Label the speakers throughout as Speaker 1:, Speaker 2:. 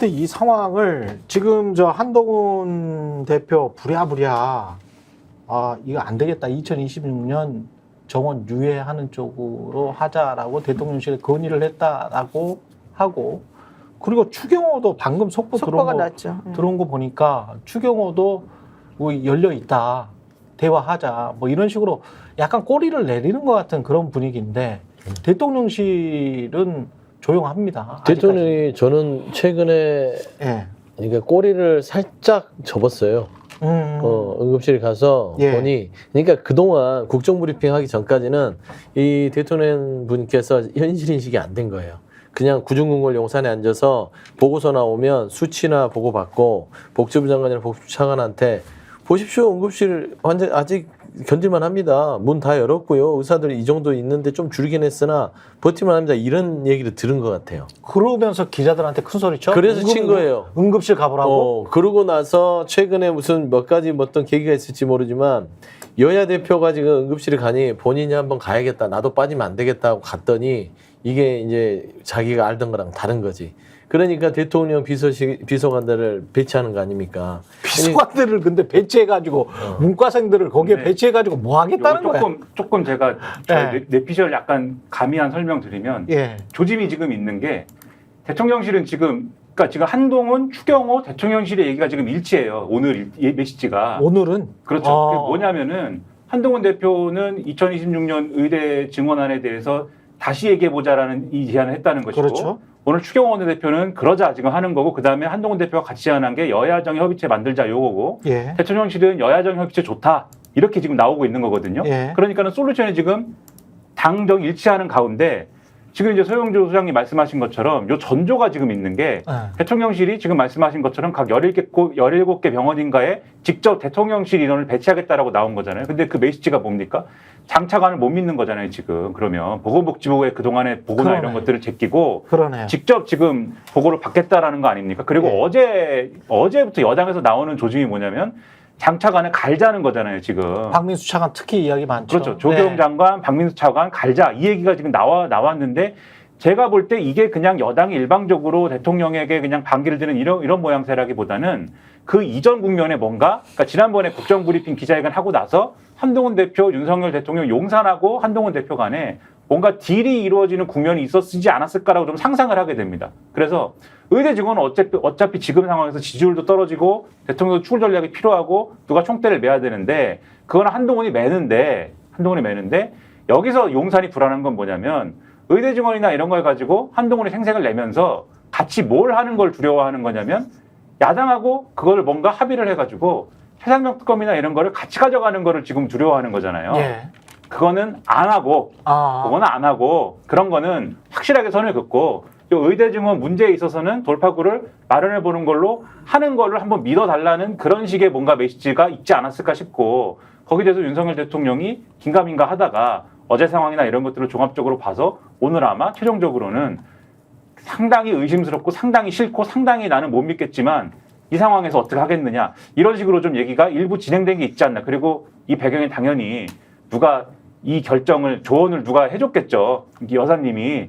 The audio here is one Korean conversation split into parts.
Speaker 1: 근데 이 상황을 지금 저 한동훈 대표 부랴부랴 이거 안 되겠다. 2026년 정원 유예하는 쪽으로 하자라고 대통령실에 건의를 했다라고 하고, 그리고 추경호도 방금
Speaker 2: 속보가 났죠.
Speaker 1: 들어온 거 보니까 추경호도 뭐 열려 있다. 대화하자. 뭐 이런 식으로 약간 꼬리를 내리는 것 같은 그런 분위기인데 대통령실은 조용합니다.
Speaker 3: 대통령이 저는 최근에
Speaker 1: 예.
Speaker 3: 그러니까 꼬리를 살짝 접었어요. 응급실에 가서
Speaker 1: 예.
Speaker 3: 보니, 그러니까 그동안 국정브리핑 하기 전까지는 이 대통령 분께서 현실 인식이 안 된 거예요. 그냥 구중궁궐 용산에 앉아서 보고서 나오면 수치나 보고받고 복지부 장관이나 복지부 차관한테 보십시오, 응급실 환자 아직 견딜만 합니다. 문 다 열었고요. 의사들이 이 정도 있는데 좀 줄이긴 했으나 버티만 합니다. 이런 얘기를 들은 것 같아요.
Speaker 1: 그러면서 기자들한테 큰 소리 쳐?
Speaker 3: 그래서 친 거예요.
Speaker 1: 응급실 가보라고?
Speaker 3: 그러고 나서 최근에 무슨 몇 가지 어떤 계기가 있을지 모르지만 여야 대표가 지금 응급실에 가니 본인이 한번 가야겠다. 나도 빠지면 안 되겠다 하고 갔더니 이게 이제 자기가 알던 거랑 다른 거지. 그러니까 대통령 비서관들을 배치하는 거 아닙니까?
Speaker 1: 비서관들을 근데 배치해가지고 문과생들을 거기에
Speaker 4: 네.
Speaker 1: 배치해가지고 뭐 하겠다는 거야?
Speaker 4: 조금 제가
Speaker 1: 네.
Speaker 4: 내피셜 약간 가미한 설명드리면
Speaker 1: 예.
Speaker 4: 조짐이 지금 있는 게 대통령실은 지금 그러니까 지금 한동훈, 추경호 대통령실의 얘기가 지금 일치해요. 오늘 메시지가.
Speaker 1: 오늘은?
Speaker 4: 그렇죠. 그게 뭐냐면은 한동훈 대표는 2026년 의대 증원안에 대해서 다시 얘기해보자라는 이 제안을 했다는 것이고,
Speaker 1: 그렇죠.
Speaker 4: 오늘 추경호 원내대표는 그러자 지금 하는 거고, 그 다음에 한동훈 대표가 같이 제안한 게 여야정 협의체 만들자 요거고,
Speaker 1: 예.
Speaker 4: 대통령실은 여야정 협의체 좋다 이렇게 지금 나오고 있는 거거든요.
Speaker 1: 예.
Speaker 4: 그러니까는 솔루션이 지금 당정 일치하는 가운데 지금 이제 소영주 소장님 말씀하신 것처럼 요 전조가 지금 있는 게 대통령실이 지금 말씀하신 것처럼 각 17개 병원인가에 직접 대통령실 인원을 배치하겠다라고 나온 거잖아요. 근데 그 메시지가 뭡니까? 장차관을 못 믿는 거잖아요, 지금. 그러면 보건복지부의 그동안의 보고나 이런 것들을 제끼고
Speaker 1: 그러네요.
Speaker 4: 직접 지금 보고를 받겠다라는 거 아닙니까? 그리고
Speaker 1: 예.
Speaker 4: 어제부터 여당에서 나오는 조짐이 뭐냐면 장차관을 갈자는 거잖아요, 지금.
Speaker 1: 박민수 차관 특히 이야기 많죠.
Speaker 4: 그렇죠. 조경
Speaker 1: 네.
Speaker 4: 장관, 박민수 차관 갈자 이 얘기가 지금 나왔는데 제가 볼 때 이게 그냥 여당이 일방적으로 대통령에게 그냥 반기를 드는 이런 모양새라기보다는 그 이전 국면에 뭔가, 그러니까 지난번에 국정브리핑 기자회견 하고 나서 한동훈 대표, 윤석열 대통령 용산하고 한동훈 대표 간에 뭔가 딜이 이루어지는 국면이 있었지 않았을까라고 좀 상상을 하게 됩니다. 그래서 의대 증원은 어차피 지금 상황에서 지지율도 떨어지고 대통령도 추월 전략이 필요하고 누가 총대를 매야 되는데 그거는 한동훈이 매는데 여기서 용산이 불안한 건 뭐냐면 의대 증원이나 이런 걸 가지고 한동훈이 생색을 내면서 같이 뭘 하는 걸 두려워하는 거냐면 야당하고 그걸 뭔가 합의를 해가지고 최상병 특검이나 이런 거를 같이 가져가는 거를 지금 두려워하는 거잖아요.
Speaker 1: 예.
Speaker 4: 그거는 안 하고, 그거는 안 하고, 그런 거는 확실하게 선을 긋고, 이 의대 증원 문제에 있어서는 돌파구를 마련해 보는 걸로 하는 거를 한번 믿어달라는 그런 식의 뭔가 메시지가 있지 않았을까 싶고, 거기에 대해서 윤석열 대통령이 긴가민가 하다가 어제 상황이나 이런 것들을 종합적으로 봐서 오늘 아마 최종적으로는 상당히 의심스럽고 상당히 싫고 상당히 나는 못 믿겠지만 이 상황에서 어떻게 하겠느냐 이런 식으로 좀 얘기가 일부 진행된 게 있지 않나. 그리고 이 배경에 당연히 누가 이 결정을 조언을 누가 해줬겠죠. 여사님이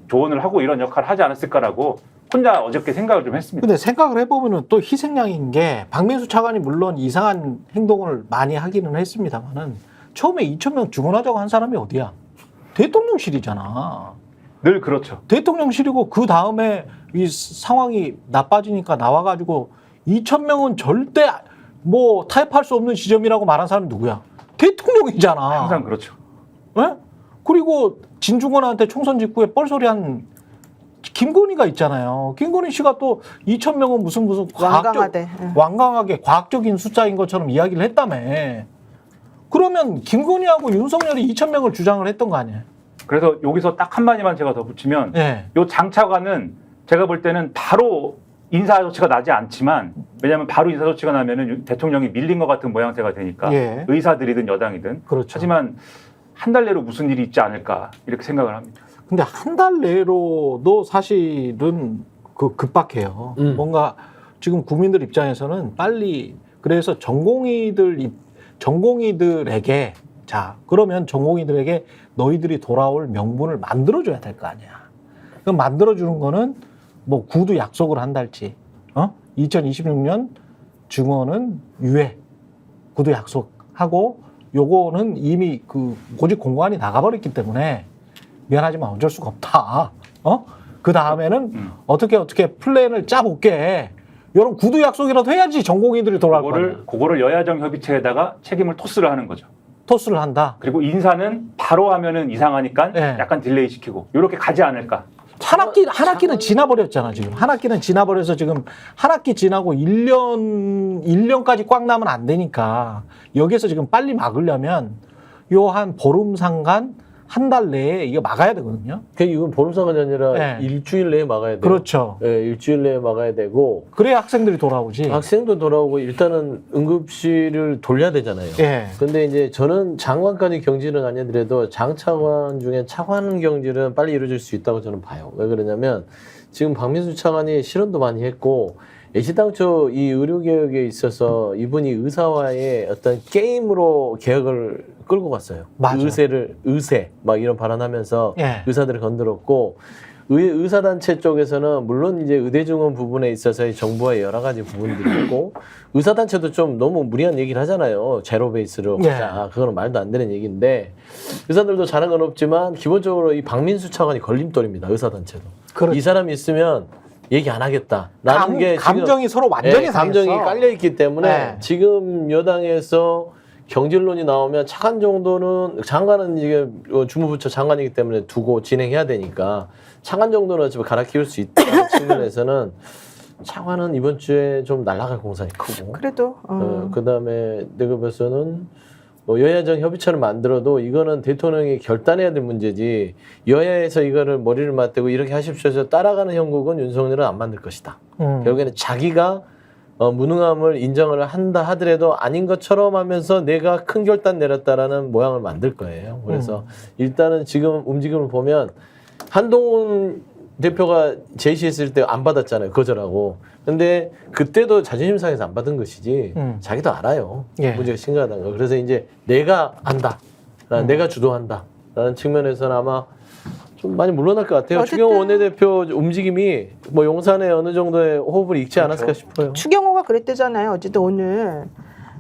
Speaker 4: 조언을 하고 이런 역할을 하지 않았을까라고 혼자 어저께 생각을 좀 했습니다.
Speaker 1: 근데 생각을 해보면은 또 희생양인 게 박민수 차관이 물론 이상한 행동을 많이 하기는 했습니다만은 처음에 2,000명 증원하자고 한 사람이 어디야? 대통령실이잖아.
Speaker 4: 늘 그렇죠.
Speaker 1: 대통령실이고 그 다음에 이 상황이 나빠지니까 나와가지고 2,000명은 절대 뭐 타협할 수 없는 지점이라고 말한 사람이 누구야? 대통령이잖아.
Speaker 4: 항상 그렇죠.
Speaker 1: 네? 그리고 진중권한테 총선 직후에 뻘소리한 김건희가 있잖아요. 김건희 씨가 또 2,000명은 무슨 완강하게 과학적인 숫자인 것처럼 이야기를 했다며. 그러면 김건희하고 윤석열이 2,000명을 주장을 했던 거 아니에요?
Speaker 4: 그래서 여기서 딱 한마디만 제가 더 붙이면
Speaker 1: 네.
Speaker 4: 요 장차관은 제가 볼 때는 바로 인사조치가 나지 않지만 왜냐하면 바로 인사조치가 나면은 대통령이 밀린 것 같은 모양새가 되니까
Speaker 1: 예.
Speaker 4: 의사들이든 여당이든
Speaker 1: 그렇죠.
Speaker 4: 하지만 한 달 내로 무슨 일이 있지 않을까 이렇게 생각을 합니다.
Speaker 1: 근데 한 달 내로도 사실은 급박해요. 뭔가 지금 국민들 입장에서는 빨리 그래서 전공의들에게 자 그러면 전공의들에게 너희들이 돌아올 명분을 만들어줘야 될 거 아니야. 그럼 만들어주는 거는 뭐 구두 약속을 한달지 2026년 증원은 유예 구두 약속하고 요거는 이미 그 고직 공고안이 나가버렸기 때문에 미안하지만 어쩔 수가 없다. 그 다음에는 어떻게 플랜을 짜볼게. 이런 구두 약속이라도 해야지 전공의들이 돌아올 거예요.
Speaker 4: 그거를 여야정 협의체에다가 책임을 토스를 하는 거죠.
Speaker 1: 토스를 한다.
Speaker 4: 그리고 인사는 바로 하면은 이상하니까
Speaker 1: 네.
Speaker 4: 약간 딜레이 시키고 이렇게 가지 않을까.
Speaker 1: 한 학기는 지나버렸잖아, 지금. 한 학기는 지나버려서 지금 한 학기 지나고 1년까지 꽉 나면 안 되니까 여기에서 지금 빨리 막으려면 요 한 보름 상간 한 달 내에 이거 막아야 되거든요.
Speaker 3: 이건 보름상관이 아니라
Speaker 1: 네.
Speaker 3: 일주일 내에 막아야 돼요.
Speaker 1: 그렇죠.
Speaker 3: 네, 일주일 내에 막아야 되고
Speaker 1: 그래야 학생들이 돌아오지.
Speaker 3: 학생도 돌아오고 일단은 응급실을 돌려야 되잖아요.
Speaker 1: 예.
Speaker 3: 근데 이제 저는 장관까지 경질은 아니더라도 장차관 중에 차관 경질은 빨리 이루어질 수 있다고 저는 봐요. 왜 그러냐면 지금 박민수 차관이 실언도 많이 했고 애시당초 이 의료개혁에 있어서 이분이 의사와의 어떤 게임으로 개혁을 끌고 갔어요.
Speaker 1: 맞아.
Speaker 3: 의세 막 이런 발언하면서
Speaker 1: 예.
Speaker 3: 의사들을 건드렸고 의사단체 쪽에서는 물론 이제 의대 증원 부분에 있어서의 정부와의 여러 가지 부분들이 있고 의사단체도 좀 너무 무리한 얘기를 하잖아요. 제로 베이스로 가자. 그거는 말도 안 되는 얘기인데 의사들도 잘한 건 없지만 기본적으로 이 박민수 차관이 걸림돌입니다. 의사단체도.
Speaker 1: 그렇죠.
Speaker 3: 이 사람이 있으면 얘기 안 하겠다. 라는 게
Speaker 1: 감정이 서로 완전히
Speaker 3: 감정이
Speaker 1: 상했어.
Speaker 3: 깔려 있기 때문에
Speaker 1: 네.
Speaker 3: 지금 여당에서 경질론이 나오면 차관 정도는 장관은 이게 주무부처 장관이기 때문에 두고 진행해야 되니까 차관 정도는 어차피 갈아 키울 수 있다는 측면에서는 차관은 이번 주에 좀 날아갈 공산이 크고
Speaker 2: 그래도
Speaker 3: 그다음에 내가 봐서는 뭐 여야정 협의체를 만들어도 이거는 대통령이 결단해야 될 문제지 여야에서 이거를 머리를 맞대고 이렇게 하십시오 해서 따라가는 형국은 윤석열은 안 만들 것이다. 결국에는 자기가 무능함을 인정을 한다 하더라도 아닌 것처럼 하면서 내가 큰 결단 내렸다라는 모양을 만들 거예요. 그래서 일단은 지금 움직임을 보면 한동훈 대표가 제시했을 때 안 받았잖아요. 거절하고. 근데 그때도 자존심 상해서 안 받은 것이지 자기도 알아요.
Speaker 1: 예.
Speaker 3: 문제가 심각하다는 거. 그래서 이제 내가 한다. 내가 주도한다. 라는 측면에서는 아마 좀 많이 물러날 것 같아요. 추경호 원내대표 움직임이 뭐 용산에 어느 정도의 호흡을 잃지 않았을까 싶어요.
Speaker 2: 추경호가 그랬대잖아요. 어쨌든 오늘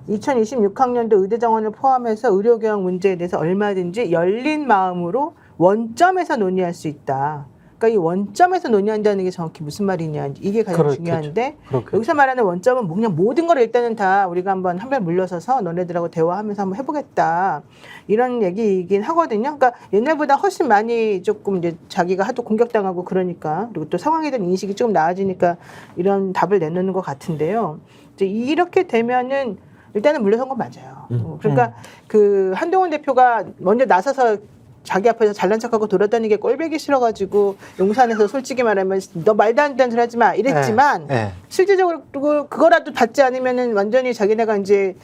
Speaker 2: 2026학년도 의대 정원을 포함해서 의료개혁 문제에 대해서 얼마든지 열린 마음으로 원점에서 논의할 수 있다. 그러니까 이 원점에서 논의한다는 게 정확히 무슨 말이냐 이게 가장
Speaker 1: 그렇겠죠.
Speaker 2: 중요한데
Speaker 1: 그렇겠죠.
Speaker 2: 여기서 말하는 원점은 그냥 모든 걸 일단은 다 우리가 한번 한 발 물러서서 너네들하고 대화하면서 한번 해보겠다 이런 얘기이긴 하거든요. 그러니까 옛날보다 훨씬 많이 조금 이제 자기가 하도 공격당하고 그러니까 그리고 또 상황에 대한 인식이 조금 나아지니까 이런 답을 내놓는 것 같은데요. 이제 이렇게 되면은 일단은 물러선 건 맞아요. 그러니까 그 한동훈 대표가 먼저 나서서 자기 앞에서 잘난 척하고 돌아다니게 꼴보기 싫어가지고 용산에서 솔직히 말하면 너 말도 안 되는 소리 하지 마 이랬지만 실질적으로 그거라도 받지 않으면은 완전히 자기네가 이제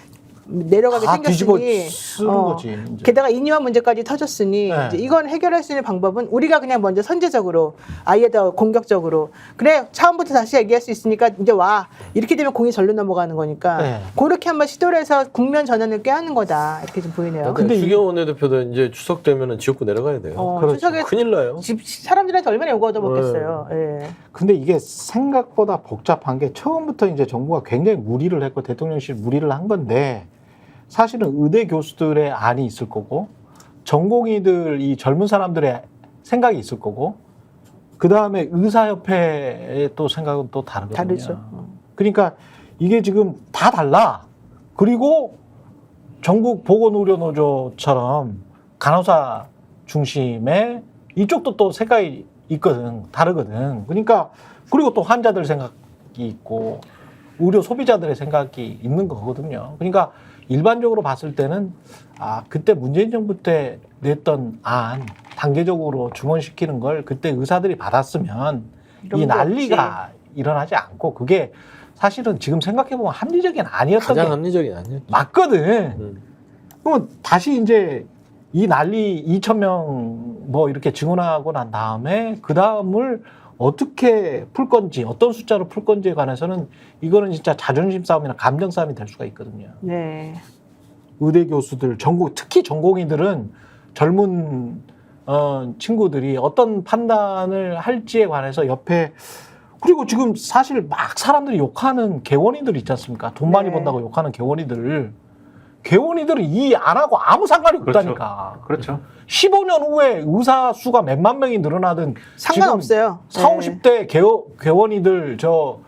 Speaker 2: 내려가게 생겼으니
Speaker 1: 쓰는 거지. 이제.
Speaker 2: 게다가 인이화 문제까지 터졌으니 이제 이건 해결할 수 있는 방법은 우리가 그냥 먼저 선제적으로 아예 더 공격적으로 그래 처음부터 다시 얘기할 수 있으니까 이제 와 이렇게 되면 공이 절로 넘어가는 거니까 그렇게 한번 시도를 해서 국면 전환을 꾀하는 거다 이렇게 좀 보이네요.
Speaker 3: 근데 추경호 원내대표도 이제 추석 되면은 지역구 내려가야 돼요.
Speaker 1: 그렇죠.
Speaker 2: 추석에
Speaker 3: 큰일 나요.
Speaker 2: 사람들한테 얼마나 요구 얻어먹겠어요. 예.
Speaker 1: 근데 이게 생각보다 복잡한 게 처음부터 이제 정부가 굉장히 무리를 했고 대통령실 무리를 한 건데 사실은 의대 교수들의 안이 있을 거고 전공의들 이 젊은 사람들의 생각이 있을 거고 그 다음에 의사협회의 또 생각은 또 다르거든요.
Speaker 2: 다르죠.
Speaker 1: 그러니까 이게 지금 다 달라. 그리고 전국 보건의료노조처럼 간호사 중심의 이쪽도 또 생각이 있거든. 다르거든. 그러니까 그리고 또 환자들 생각이 있고 의료 소비자들의 생각이 있는 거거든요. 그러니까 일반적으로 봤을 때는 그때 문재인 정부 때 냈던 안 단계적으로 중원시키는 걸 그때 의사들이 받았으면 이 난리가 일어나지 않고 그게 사실은 지금 생각해보면 합리적인 아니었던
Speaker 3: 가장
Speaker 1: 게
Speaker 3: 합리적인 아니었죠.
Speaker 1: 맞거든. 그럼 다시 이제 이 난리 2,000명 뭐 이렇게 증언하고 난 다음에 그 다음을 어떻게 풀 건지 어떤 숫자로 풀 건지에 관해서는 이거는 진짜 자존심 싸움이나 감정 싸움이 될 수가 있거든요.
Speaker 2: 네.
Speaker 1: 의대 교수들 특히 전공의들은 젊은 친구들이 어떤 판단을 할지에 관해서 옆에 그리고 지금 사실 막 사람들이 욕하는 개원이들 있지 않습니까? 돈 많이
Speaker 2: 네.
Speaker 1: 번다고 욕하는 개원이들은 이 안 하고 아무 상관이
Speaker 4: 그렇죠.
Speaker 1: 없다니까.
Speaker 4: 그렇죠.
Speaker 1: 15년 후에 의사 수가 몇만 명이 늘어나든
Speaker 2: 상관없어요.
Speaker 1: 지금 40, 50대 개원이들 저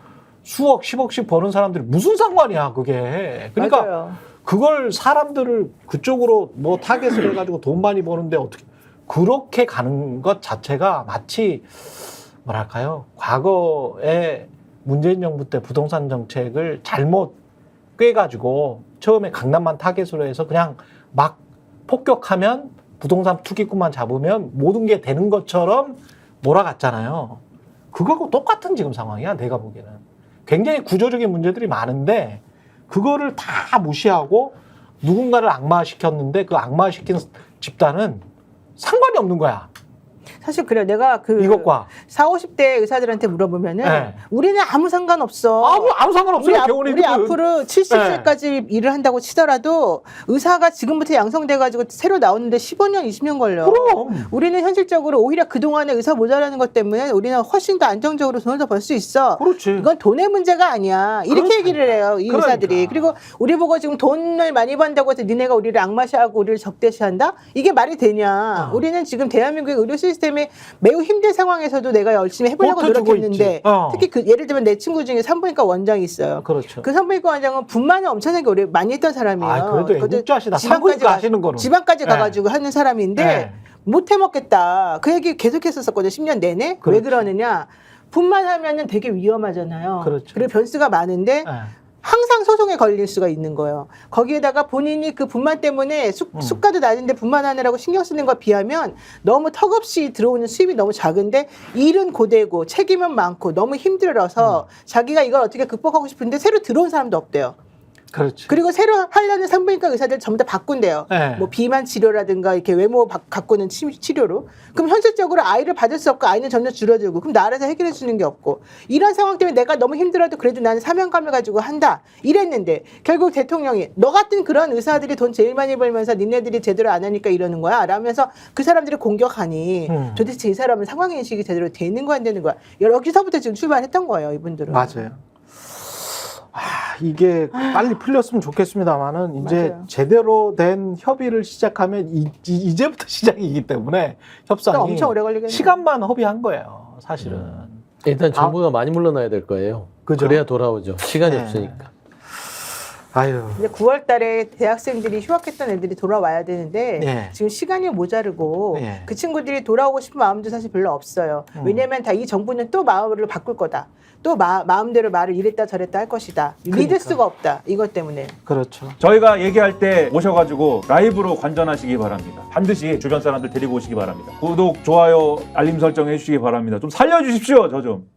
Speaker 1: 수억, 10억씩 버는 사람들이 무슨 상관이야, 그게. 그러니까
Speaker 2: 맞아요.
Speaker 1: 그걸 사람들을 그쪽으로 뭐 타겟을 해가지고 돈 많이 버는데 어떻게 그렇게 가는 것 자체가 마치 뭐랄까요, 과거에 문재인 정부 때 부동산 정책을 잘못 꿰가지고 처음에 강남만 타겟으로 해서 그냥 막 폭격하면 부동산 투기꾼만 잡으면 모든 게 되는 것처럼 몰아갔잖아요. 그거하고 똑같은 지금 상황이야, 내가 보기에는. 굉장히 구조적인 문제들이 많은데 그거를 다 무시하고 누군가를 악마시켰는데 그 악마시킨 집단은 상관이 없는 거야.
Speaker 2: 사실 그래요. 내가 그
Speaker 1: 이것과
Speaker 2: 40, 50대 의사들한테 물어보면은
Speaker 1: 네.
Speaker 2: 우리는 아무 상관없어.
Speaker 1: 아무 상관없어요. 개원이들은.
Speaker 2: 우리 앞으로 70세까지 일을 한다고 치더라도 의사가 지금부터 양성돼가지고 새로 나오는데 15년, 20년 걸려.
Speaker 1: 그럼.
Speaker 2: 우리는 현실적으로 오히려 그동안에 의사 모자라는 것 때문에 우리는 훨씬 더 안정적으로 돈을 더 벌 수 있어.
Speaker 1: 그렇지.
Speaker 2: 이건 돈의 문제가 아니야. 이렇게
Speaker 1: 그렇다니까.
Speaker 2: 얘기를 해요, 이
Speaker 1: 그러니까.
Speaker 2: 의사들이. 그리고 우리 보고 지금 돈을 많이 번다고 해서 니네가 우리를 악마시하고 우리를 적대시한다? 이게 말이 되냐. 우리는 지금 대한민국의 의료 시스템이 매우 힘든 상황에서도 내가 열심히 해보려고
Speaker 1: 버텨주고
Speaker 2: 노력했는데
Speaker 1: 있지.
Speaker 2: 특히 그 예를 들면 내 친구 중에 산부인과 원장이 있어요.
Speaker 1: 그렇죠.
Speaker 2: 그 산부인과 원장은 분만을 엄청나게 오래 많이 했던 사람이에요.
Speaker 1: 아, 그래도
Speaker 2: 그것도
Speaker 1: 애국자시다.
Speaker 2: 지방까지
Speaker 1: 산부인과 하시는 거는.
Speaker 2: 지방까지
Speaker 1: 네.
Speaker 2: 가가지고 하는 사람인데
Speaker 1: 네.
Speaker 2: 못 해먹겠다. 그 얘기 계속 했었거든요. 10년 내내. 왜
Speaker 1: 그렇죠.
Speaker 2: 그러느냐. 분만하면은 되게 위험하잖아요.
Speaker 1: 그렇죠.
Speaker 2: 그리고 변수가 많은데
Speaker 1: 네.
Speaker 2: 항상 소송에 걸릴 수가 있는 거예요. 거기에다가 본인이 그 분만 때문에 수가도 낮은데 분만하느라고 신경 쓰는 거 비하면 너무 턱없이 들어오는 수입이 너무 작은데 일은 고되고 책임은 많고 너무 힘들어서 자기가 이걸 어떻게 극복하고 싶은데 새로 들어온 사람도 없대요.
Speaker 1: 그렇지.
Speaker 2: 그리고 새로 하려는 산부인과 의사들 전부 다 바꾼대요.
Speaker 1: 네.
Speaker 2: 뭐 비만 치료라든가 이렇게 외모 가꾸는 치료로. 그럼 현실적으로 아이를 받을 수 없고 아이는 점점 줄어들고 그럼 나 알아서 해결해 주는 게 없고 이런 상황 때문에 내가 너무 힘들어도 그래도 나는 사명감을 가지고 한다 이랬는데 결국 대통령이 너 같은 그런 의사들이 돈 제일 많이 벌면서 니네들이 제대로 안 하니까 이러는 거야 라면서 그 사람들을 공격하니 도대체 이 사람은 상황인식이 제대로 되는 거야 안 되는 거야 여기서부터 지금 출발했던 거예요 이분들은.
Speaker 1: 맞아요. 이게 빨리 풀렸으면 좋겠습니다만은 이제
Speaker 2: 맞아요.
Speaker 1: 제대로 된 협의를 시작하면 이제부터 시작이기 때문에 협상이
Speaker 2: 그러니까 엄청 오래 걸리겠네요.
Speaker 1: 시간만 허비한 거예요, 사실은.
Speaker 3: 일단 정부가 많이 물러나야 될 거예요.
Speaker 1: 그죠?
Speaker 3: 그래야 돌아오죠. 시간이
Speaker 1: 네.
Speaker 3: 없으니까.
Speaker 1: 아유.
Speaker 2: 이제 9월 달에 대학생들이 휴학했던 애들이 돌아와야 되는데
Speaker 1: 네.
Speaker 2: 지금 시간이 모자르고
Speaker 1: 네.
Speaker 2: 그 친구들이 돌아오고 싶은 마음도 사실 별로 없어요. 왜냐면 다 이 정부는 또 마음을 바꿀 거다. 또 마음대로 말을 이랬다 저랬다 할 것이다. 믿을
Speaker 1: 그러니까.
Speaker 2: 수가 없다. 이것 때문에.
Speaker 1: 그렇죠.
Speaker 4: 저희가 얘기할 때 오셔가지고 라이브로 관전하시기 바랍니다. 반드시 주변 사람들 데리고 오시기 바랍니다. 구독, 좋아요, 알림 설정 해주시기 바랍니다. 좀 살려주십시오, 저 좀.